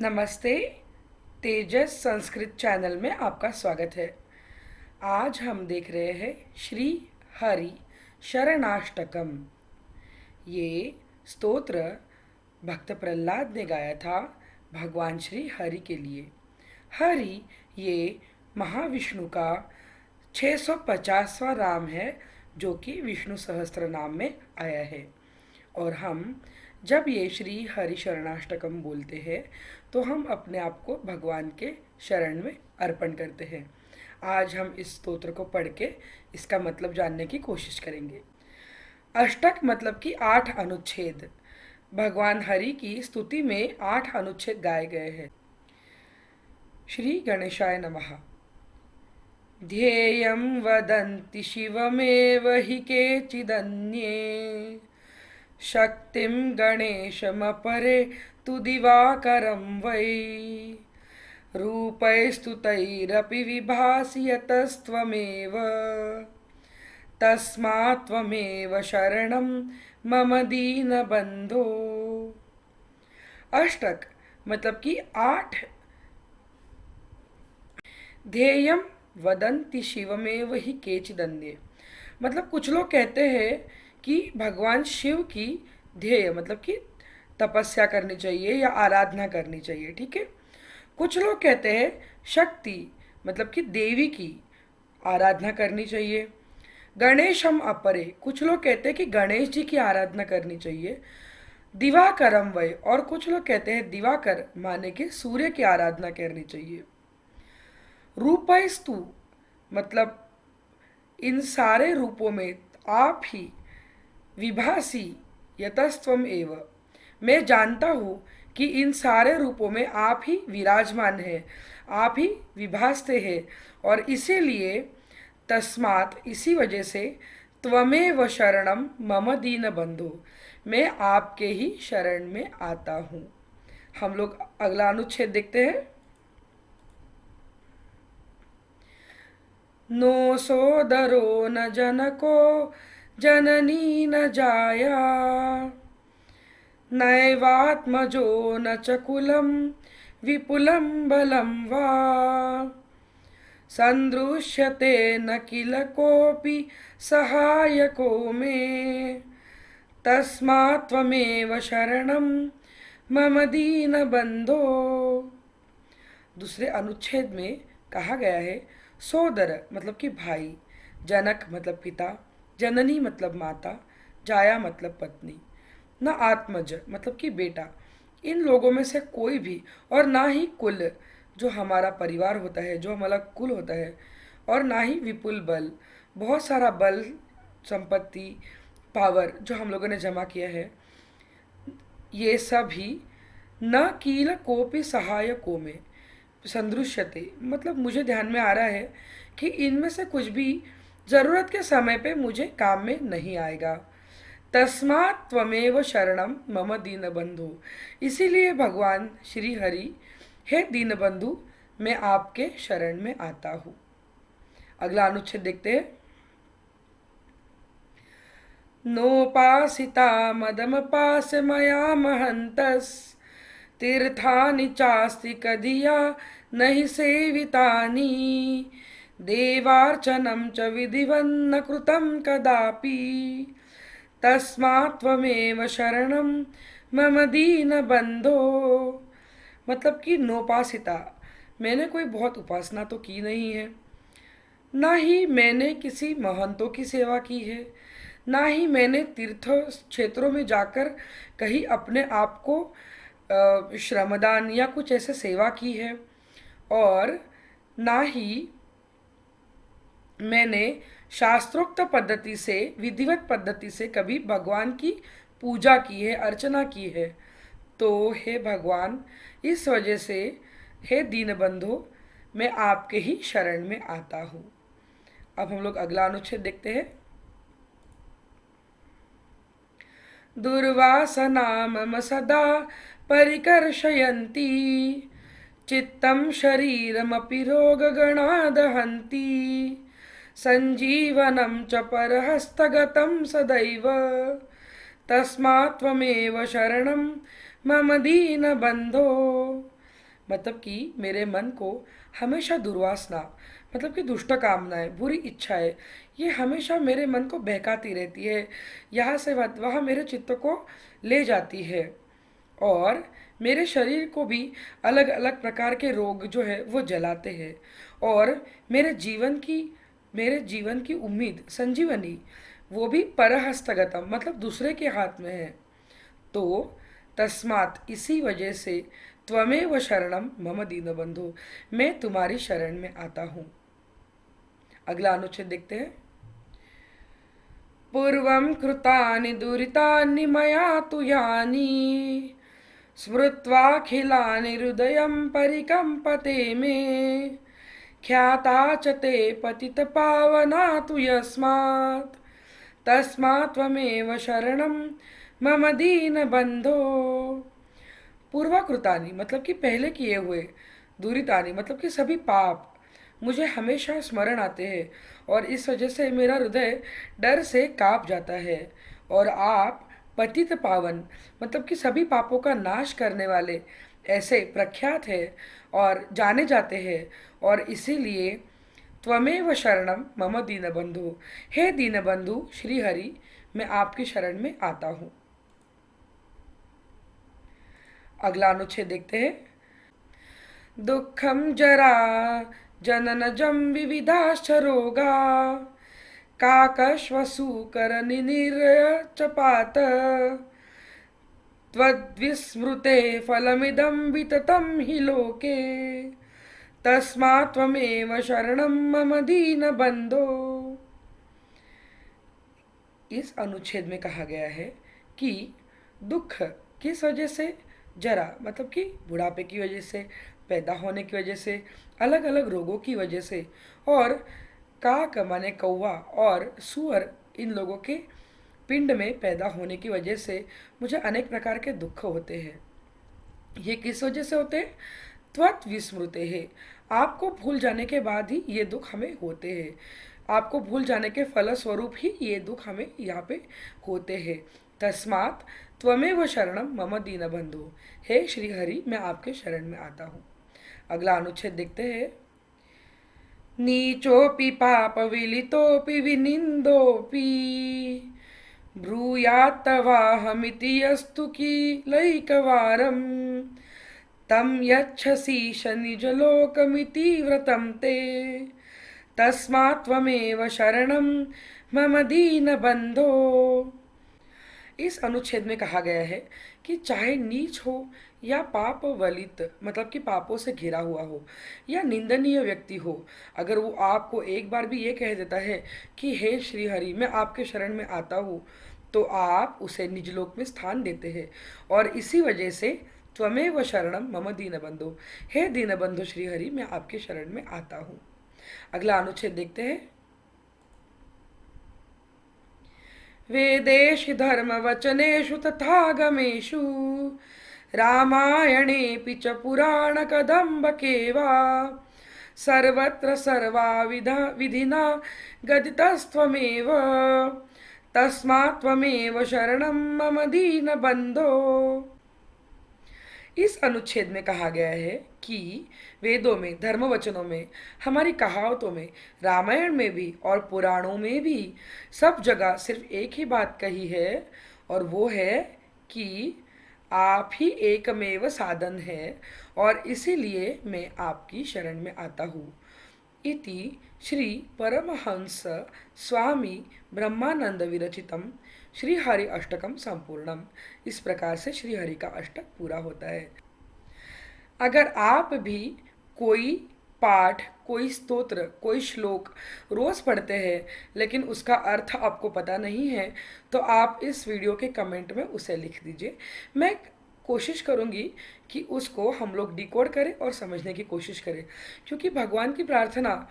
नमस्ते। तेजस संस्कृत चैनल में आपका स्वागत है। आज हम देख रहे हैं श्री हरि शरणाष्टकम। ये स्तोत्र भक्त प्रहलाद ने गाया था भगवान श्री हरि के लिए। हरि ये महाविष्णु का 650वां नाम है, जो कि विष्णु सहस्त्र नाम में आया है। और हम जब ये श्री हरि शरणाष्टकम बोलते हैं तो हम अपने आप को भगवान के शरण में अर्पण करते हैं। आज हम इस स्तोत्र को पढ़ के इसका मतलब जानने की कोशिश करेंगे। अष्टक मतलब कि 8 अनुच्छेद। भगवान हरि की स्तुति में 8 अनुच्छेद गाए गए हैं। श्री गणेशाय नमः। ध्येयं वदन्ति शिवमेव हि केचिदन्ये शक्तिं गणेशमपरे तु दिवाकरं वै रूपैस्तुतैरपि विभासि यतस्त्वमेव तस्मात् त्वमेव शरणं मम दीनबन्धो। अष्टक मतलब कि 8। ध्येयम वदन्ति शिवमेव हि केचिदन्ये मतलब कुछ लोग कहते हैं कि भगवान शिव की ध्येय मतलब कि तपस्या करनी चाहिए या आराधना करनी चाहिए। ठीक है। कुछ लोग कहते हैं शक्ति मतलब कि देवी की आराधना करनी चाहिए। गणेशम अपरे कुछ लोग कहते हैं कि गणेश जी की आराधना करनी चाहिए। दिवाकरम वय और कुछ लोग कहते हैं दिवाकर माने के सूर्य की आराधना करनी चाहिए। रूपैस्तु मतलब इन सारे रूपों में आप ही विभासी यतस्त्वम एव मैं जानता हूँ कि इन सारे रूपों में आप ही विराजमान हैं, आप ही विभासते हैं। और इसीलिए तस्मात् इसी वजह से त्वमेव शरणम मम दीन बंधु मैं आपके ही शरण में आता हूँ। हम लोग अगला अनुच्छेद देखते हैं। नो सोदरो न जनको जननी न जाया नैवात्मजो न च कुलं विपुलं बलं वा सन्दृश्यते न किल कोऽपि सहायको मे तस्मात् त्वमेव शरणं मम दीनबन्धो। दूसरे अनुच्छेद में कहा गया है सोदर मतलब कि भाई, जनक मतलब पिता, जननी मतलब माता, जाया मतलब पत्नी, न आत्मज मतलब कि बेटा, इन लोगों में से कोई भी, और ना ही कुल जो हमारा परिवार होता है, जो हमारा कुल होता है, और ना ही विपुल बल बहुत सारा बल संपत्ति पावर जो हम लोगों ने जमा किया है, ये सब ही न कील कोपि सहायकों में संदृश्यते मतलब मुझे ध्यान में आ रहा है कि इनमें से कुछ भी ज़रूरत के समय पे मुझे काम में नहीं आएगा। तस्मात् त्वमेव शरणम मम दीनबंधु इसीलिए भगवान श्री हरि हे दीनबंधु मैं आपके शरण में आता हूँ। अगला अनुच्छेद देखते हैं। नोपासिता मदमपास मया महन्तस् तीर्थानि चास्ति कधिया नहि सेवितानि देवार्चनं च विधिवन्न कृतं कदापि तस्मात् त्वमेव शरणं मम दीनबन्धो मतलब कि नोपासिता मैंने कोई बहुत उपासना तो की नहीं है, ना ही मैंने किसी महंतों की सेवा की है, ना ही मैंने तीर्थ क्षेत्रों में जाकर कहीं अपने आप को श्रमदान या कुछ ऐसे सेवा की है, और ना ही मैंने शास्त्रोक्त पद्धति से विधिवत पद्धति से कभी भगवान की पूजा की है, अर्चना की है। तो हे भगवान इस वजह से हे दीनबंधु मैं आपके ही शरण में आता हूँ। अब हम लोग अगला अनुच्छेद देखते हैं। दुर्वासना मम सदा परिकर्षयन्ति चित्तं शरीरमपि रोगगणा दहन्ति संजीवनं च परहस्तगतं सदैव तस्मात् त्वमेव शरणं मम दीनबन्धो मतलब कि मेरे मन को हमेशा दुर्वासना मतलब कि दुष्ट कामनाएं, बुरी इच्छाएं, ये हमेशा मेरे मन को बहकाती रहती है, यहाँ से वहाँ मेरे चित्त को ले जाती है। और मेरे शरीर को भी अलग अलग प्रकार के रोग जो है वो जलाते हैं। और मेरे जीवन की मेरे जीवन की उम्मीद संजीवनी वो भी परहस्तगतम मतलब दूसरे के हाथ में है। तो तस्मात् इसी वजह से त्वमेव शरणम मम दीनबंधु, मैं तुम्हारी शरण में आता हूँ। अगला अनुच्छेद देखते हैं। पूर्वं कृतानि दुरितानि मया तु यानि स्मृत्वाखिलानि हृदयं परिकम्पते मे, ख्याता च ते पतितपावना तु यस्मात् तस्मात् त्वमेव शरणं मम दीनबन्धो। पूर्वाकृतानि मतलब कि पहले किए हुए, दुरितानि मतलब कि सभी पाप मुझे हमेशा स्मरण आते हैं, और इस वजह से मेरा हृदय डर से काँप जाता है। और आप पतित पावन मतलब कि सभी पापों का नाश करने वाले ऐसे प्रख्यात है और जाने जाते हैं। और इसीलिए त्वमेव शरणम मम दीनबंधु, हे दीनबंधु श्री हरि, मैं आपकी शरण में आता हूँ। अगला अनुच्छेद देखते हैं। दुःखं जरा जननजं विविधाश्च रोगा, काकश्वसूकरनिर्यचपात, त्वद्विस्मृते फलमिदं विततं हि लोके, तस्मात् त्वमेव शरणं मम दीनबन्धो। इस अनुच्छेद में कहा गया है कि दुख किस वजह से, जरा मतलब कि बुढ़ापे की वजह से, पैदा होने की वजह से, अलग अलग रोगों की वजह से, और काक माने कौवा और सुअर इन लोगों के पिंड में पैदा होने की वजह से मुझे अनेक प्रकार के दुख होते हैं। ये किस वजह से होते हैं? त्वत् विस्मृते है, आपको भूल जाने के बाद ही ये दुख हमें होते हैं। आपको भूल जाने के फलस्वरूप ही ये दुख हमें यहाँ पे होते हैं। तस्मात् त्वमेव शरणम मम दीनबंधु, हे श्री हरि, मैं आपके शरण में आता हूँ। अगला अनुच्छेद देखते हैं। नीचोपि पाप विलितोपि विनिंदोपि, ब्रूयात्तवाहमिति यस्तु कीलैकवारं, तं यच्छसीश निजलोकमिति व्रतं ते, तस्मात् त्वमेव शरणं मम दीनबन्धो। इस अनुच्छेद में कहा गया है कि चाहे नीच हो या पाप वलित मतलब कि पापों से घिरा हुआ हो या निंदनीय व्यक्ति हो, अगर वो आपको एक बार भी ये कह देता है कि हे श्री हरि, मैं आपके शरण में आता हूँ, तो आप उसे निजलोक में स्थान देते हैं। और इसी वजह से त्वमेव शरणम मम दीनबंधु, हे दीनबंधु श्री हरि, मैं आपके शरण में आता हूँ। अगला अनुच्छेद देखते हैं। वेदेषु धर्मवचनेषु तथागमेषु, रामायणेऽपि च पुराणकदम्बके वा, सर्वत्र सर्वाविधा विधिना गदितस्त्वमेव, तस्मात् त्वमेव शरणं मम दीनबन्धो। इस अनुच्छेद में कहा गया है कि वेदों में, धर्म वचनों में, हमारी कहावतों में, रामायण में भी और पुराणों में भी सब जगह सिर्फ एक ही बात कही है, और वो है कि आप ही एकमेव साधन है, और इसीलिए मैं आपकी शरण में आता हूँ। इति श्री परमहंस स्वामी ब्रह्मानंद विरचितम श्री हरि अष्टकम संपूर्णम। इस प्रकार से श्री हरि का अष्टक पूरा होता है। अगर आप भी कोई पाठ, कोई स्तोत्र, कोई श्लोक रोज़ पढ़ते हैं लेकिन उसका अर्थ आपको पता नहीं है, तो आप इस वीडियो के कमेंट में उसे लिख दीजिए। मैं कोशिश करूँगी कि उसको हम लोग डिकोड करें और समझने की कोशिश करें, क्योंकि भगवान की प्रार्थना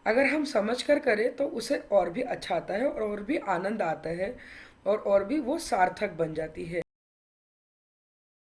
अगर हम समझ कर करें तो उसे और भी अच्छा आता है और भी आनंद आता है, और भी वो सार्थक बन जाती है।